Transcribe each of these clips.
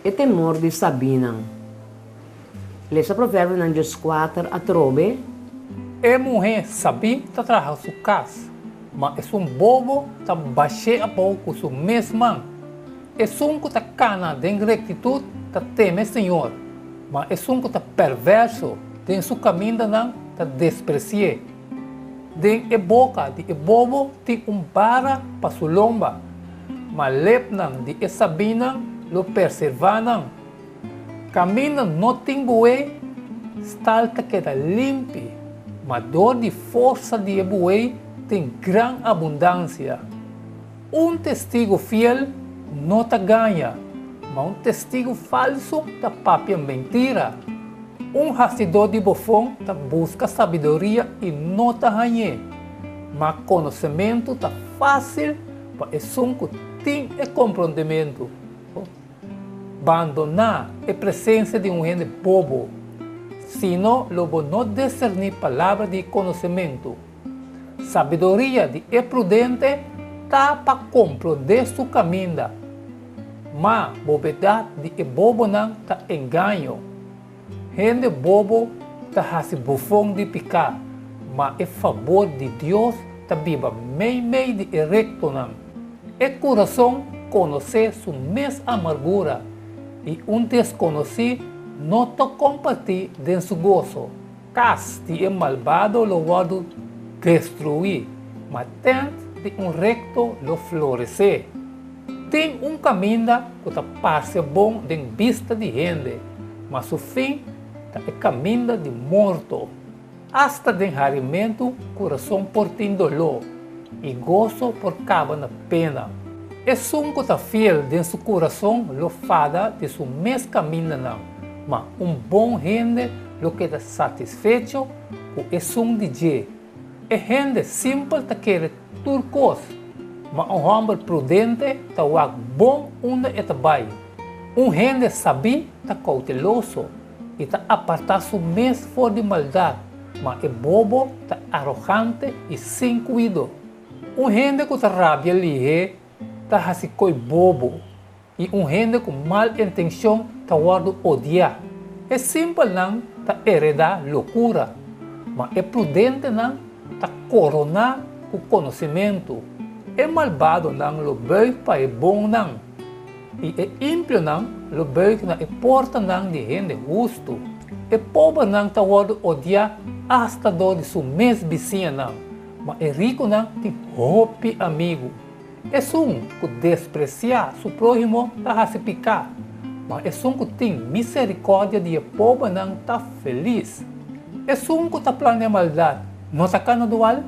e temor de Sabinang. Lê sa provérbio ng Diyos 4 at robe, E mulher sabi ta traha su casa, mas é bobo ta baixei a pouco su mesmang. É que ta cana den rectitude ta teme Senhor, mas é que ta perverso den su caminho não ta desprecie. Den e boca de e bobo ti bara pa su lomba, mas lep nang di e sabinang lo perservanang. Caminho não tem bué, stalta queda limpi. Mas dor de força de Ebuei tem grande abundância. Testigo fiel não te ganha, mas testigo falso te papia mentira. Hastidor de bofão te busca sabedoria e não te ganha. Mas conhecimento te fácil para que tem compreendimento. Abandonar a presença de gente bobo. Sino lobo não discernir palavra de conhecimento. Sabedoria de é prudente tá para compreender seu caminho. Mas bobedade de é bobo não tá engano. Gente bobo tá hasi bufão de picar, mas é favor de Deus tá viva meio de recto não. É coração conhecer sua mesma amargura e desconhecido não te compartir de su gozo. Casti é malvado lo guardo destruir, mas tente de recto lo florescer. Tem caminho que te parece bom de vista de gente, mas o fim é caminho de morto. Hasta de enrarimento, coração por tem dolor, e gozo por cabo na pena. É que te fiel de su coração lo fada de su mesmo caminho não. Mas bom gente lo que está satisfecho com de Deus. É gente simples que quer turcos, mas homem prudente está bom onde está bem. Gente sabi está cauteloso e está apartar su mês fora de maldade, mas é bobo, está arrogante e sem cuidado. Gente que está rabia ligeira está assim bobo. E gente com mal intenção está odiar. É simples não tá heredar loucura, mas é prudente não tá coronar o conhecimento. É malvado não lo bem para é bom não. E é ímpio não lo bem na é porta não de gente justo. É pobre não tá odiar hasta do de su mesmo vizinho não. Mas é rico não tem roupa amigo. É que despreciar seu próximo tá a se picar. Mas é que tem misericórdia de pobre não está feliz. É que está planeando maldade, não está cana dual,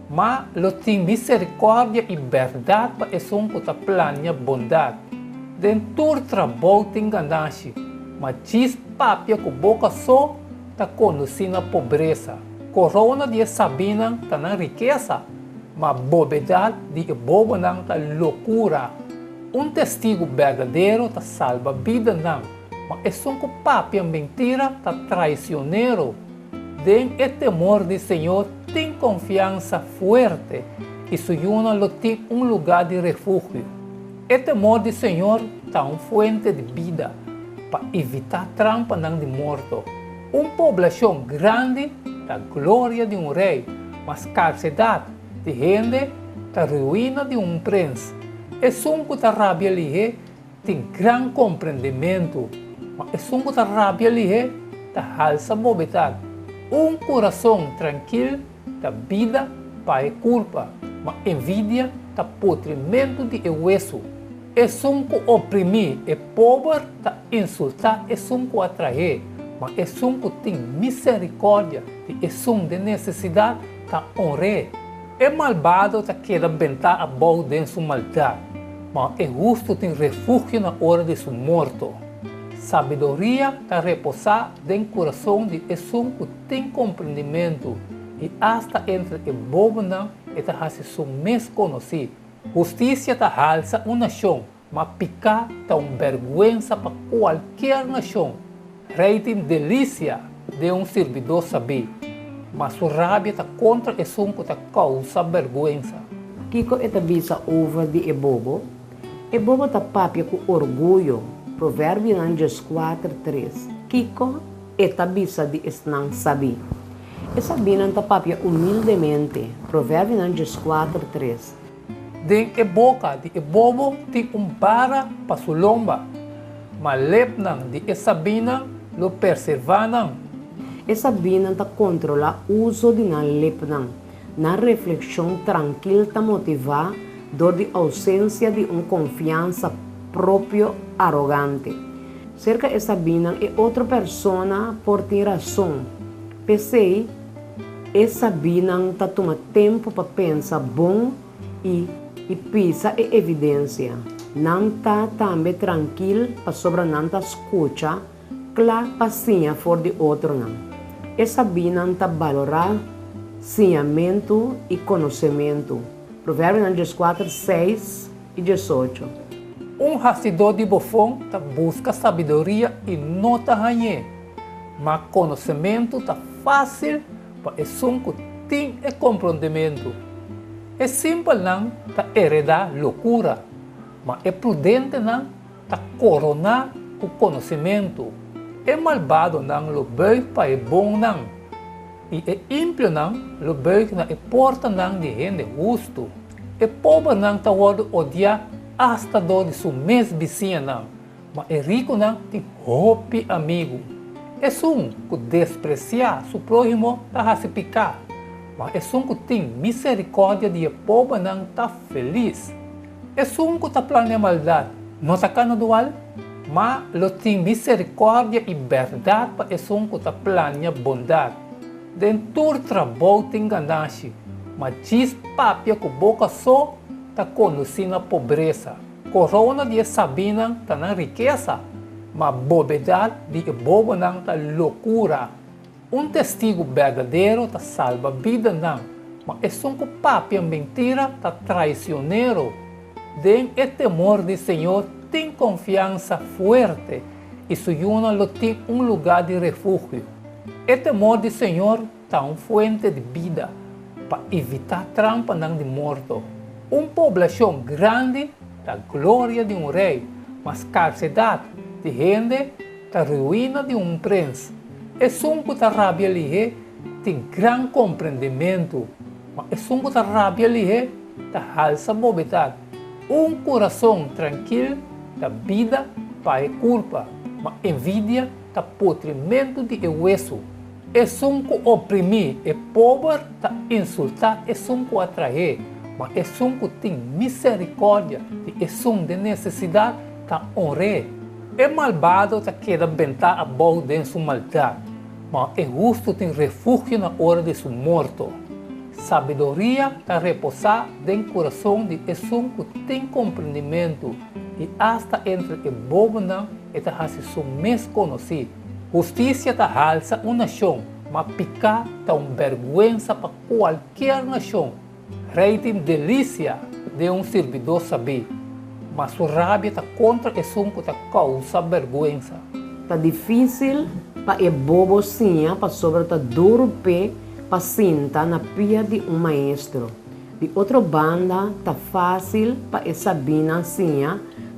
mas lo tem misericórdia e verdade para é que está planeando bondade. Dentro do trabalho tem ganância, mas diz papia com boca só está conhecendo a pobreza. Corona de Sabina está na riqueza, mas bobedade de bobo não está loucura. Testigo verdadeiro está salva a vida não, mas é que papia mentira está traicioneiro. Den o temor do Senhor tem confiança forte e suyuna lo tem lugar de refúgio. O temor do Senhor está uma fonte de vida para evitar trampa não de morto. População grande da glória de rei, mas escassidade de gente da ruína de príncipe. É que da rabia ligeira tem grande compreendimento, mas é que da rabia ligeira da alça bobedade. Coração tranquilo da vida para a culpa, mas envidia da podrimento de hueso. É que oprimir é pobre da insultar, é que atrair, mas é que tem misericórdia e é de necessidade da honrar. É malvado da queda bentar a boa de sua maldade, mas é justo tem refúgio na hora de sua morte. Sabedoria está repousar dentro do coração de Jesus que tem compreendimento e hasta entre o bobo não está a ser mesmo conhecido. Justiça está alça uma nação, mas picar está uma vergonha para qualquer nação. Rei tem delícia de servidor saber, mas sua rábia está contra Jesus que está causa vergonha. Kiko eta bisa over di ebobo. Ebobo ta papia com orgulho, Provérbio Nanges 4:3. Kiko etabisa di esnang sabi. E sabinan tapapia humildemente. Provérbio Nanges 4:3. Den e boca di e bobo ti umbara pasulomba. Malep nang di e sabinang lo perservanang. E sabinan ta controla uso di nan lepnang. Na reflexão tranquila ta motivar dor de ausência de confiança próprio arrogante. Cerca essa bina é outra persona por ter razão. Pensei, essa bina tá toma tempo para pensar bom e pisa é evidência. Não tá também tranquilo para sobre não tá escuta, claro paciência for de outro não. Essa bina tá valorar ensinamento e conhecimento. Provérbios 4, 6 e 18. Hastidor de bofão ta busca sabedoria e nota ranhe. Mas conhecimento ta fácil para esunco tem e compreendimento. É simples não ta heredar loucura, mas é prudente não ta coronar o conhecimento. É malvado não lo bem para é bom não. E é ímpio não lo bem na é porta não de gente justo. É pobre não ta word odiar hasta do de su mes vizinha não. Mas é rico não tem hope amigo. É que despreciar su prójimo ta se picar. Mas é que tem misericórdia de pobre não ta feliz. É que ta planeia maldade. Não ta cana dual? Mas lo tem misericórdia e verdade para é que ta planeia bondade. Dentro trabalho tem ganância. Mas diz papia com boca só ta conduzindo a pobreza. Corona de sabina ta na riqueza, mas bobedade de bobo não ta loucura. Testigo verdadeiro ta salva vida não, mas é que papia mentira ta traicioneiro. Den e temor de Senhor tem confiança forte e suyuna lo tem lugar de refúgio. E temor de Senhor ta fonte de vida para evitar trampa não de morto. População grande da glória de rei, mas escassez de gente da ruína de príncipe. É que da rabia ali tem grande compreendimento, mas é que da rabia ali da alça bobedade. Coração tranquilo da vida para culpa, mas envidia da potrimento de hueso. É que oprimir é pobre da insultar, é que atrair. Mas é que tem misericórdia e é de necessidade da honra. É malvado que quer bentar a boa de sua maldade, mas é justo tem refúgio na hora de sua morte. Sabedoria está repousar dentro do coração de é que tem compreendimento e hasta entre o bobo não está a se mesmo conhecido. Justiça está alça uma nação, mas picar está vergonha para qualquer nação. Rei tem delícia de servidor saber, mas sua rábia está contra o que está causa vergonha. Tá difícil para o bobo sim, para sobre tá duro pé para sentar na pia de maestro. De outra banda, tá fácil para essa bina sim,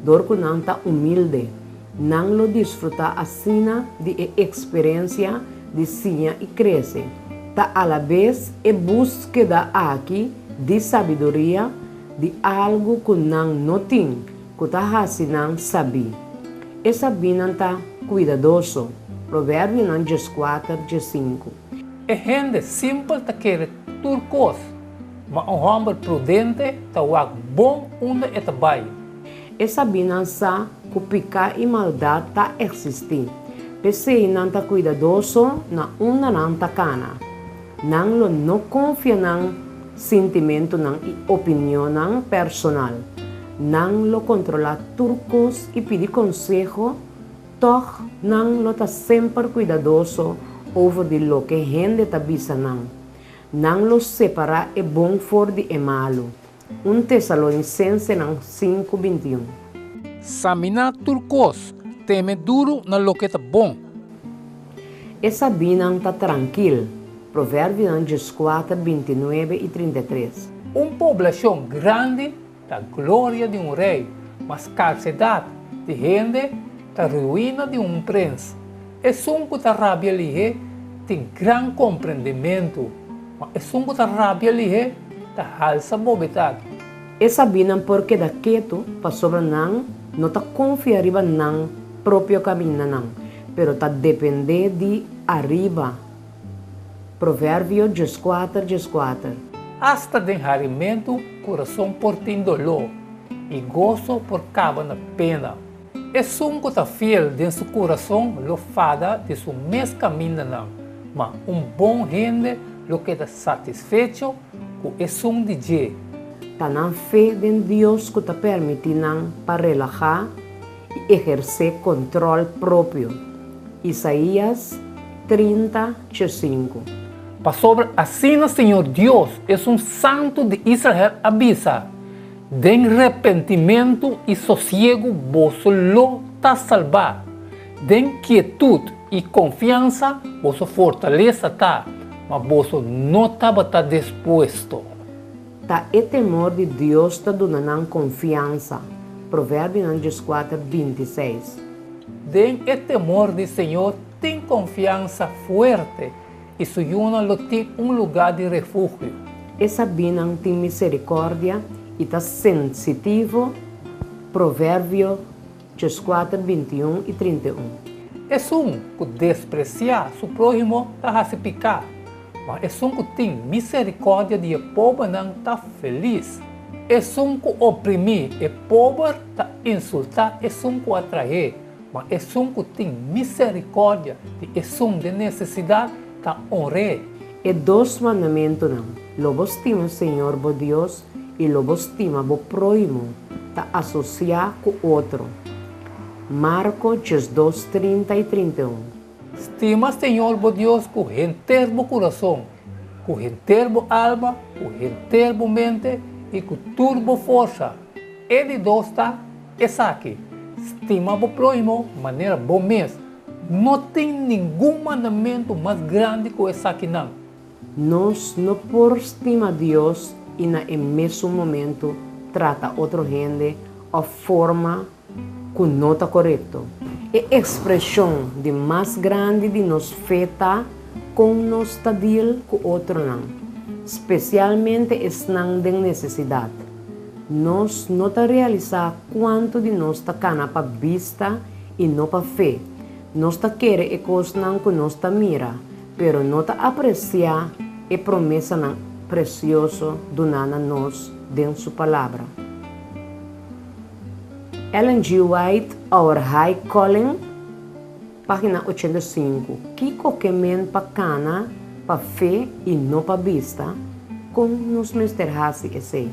dor que não tá humilde. Não lo desfrutar assim de experiência de sim e cresce. Tá a la vez e búsqueda aqui de sabedoria de algo que não tem, que tá não sabe. Essa bina tá cuidadoso. Provérbio 4:5. É gente simples que quer turcos, mas homem prudente tá bom onde é trabalho. Essa bina sa que picar e maldade tá existir. Pese não tá cuidadoso na uma não tá cana. Não confia não sentimento não e opinião não personal. Não lo controla turcos e pedir conselho, toch não lo tá sempre cuidadoso over de lo que gente tá bisa não. Não lo separar é bom for de malo. Tessalonicense 5:21. Samina turcos, teme duro na lo que tá bom. Essa bina tá tranquilo. Provérbios 4:29 e 33. População grande da glória de rei, mas escassez de gente da ruína de um príncipe. É um que a rabia ali tem grande compreendimento, mas é um que a rabia ali da alça bobetade. E sabinam porque daqueto para sobre não tá confia arriba não próprio caminho não, pero tá depender de arriba. Provérbio 14:4. Hasta de enrarimento, coração por tem dolor, e gozo por cava na pena. É um que está fiel de seu coração, lo fada de seu mês caminho não, mas bom gente, lo que está satisfeito, com de dia. Tá na fé de Deus que tá permitindo para relajar e exercer controle próprio. Isaías 30:5. Para sobre assim, Senhor Deus, é santo de Israel avisa. De arrependimento e sossego, vosso lo está salvar. De quietude e confiança, vosso fortaleza está, mas vosso não estava disposto. Tá e temor de Deus tá dando confiança. Provérbio 4:26. De temor do Senhor tem confiança forte e suyuna lo tem lugar de refúgio. E sabinam tem misericórdia e tá sensitivo. Provérbio 4:21-31. É que despreciar seu próximo está se picar, mas é que tem misericórdia de pobre não está feliz. É que oprimir e pobre está insultar, é que atrair, mas é que tem misericórdia de necessidade está honrar. E dois mandamentos não. Lobo estima o Senhor, bo Deus, e lobo estima bo próximo, tá associar com outro. Marcos 2:30-31. Estima, Senhor, bo Deus, com inteiro coração, com inteiro alma, com inteiro mente e com turbo força. Ele dosta essa aqui. Estima bo próximo, maneira bom mesmo. Não tem nenhum mandamento mais grande que essa aqui não. Nós não por estima Deus e no mesmo momento trata outra gente a forma que não está correto. É a expressão de mais grande de nos feita com nos deal com outro não. Especialmente estando de necessidade. Nós não está realizar quanto de nós está cana para vista e não para fé. Nós está querer e coisa não que nós está mira, pero não está apreciar e promessa não precioso donada nós dentro sua palavra. Ellen G. White, Our High Calling, página 85. Que qualquer men para cana, para fé e não para vista, como nos Mr. Hassi esse.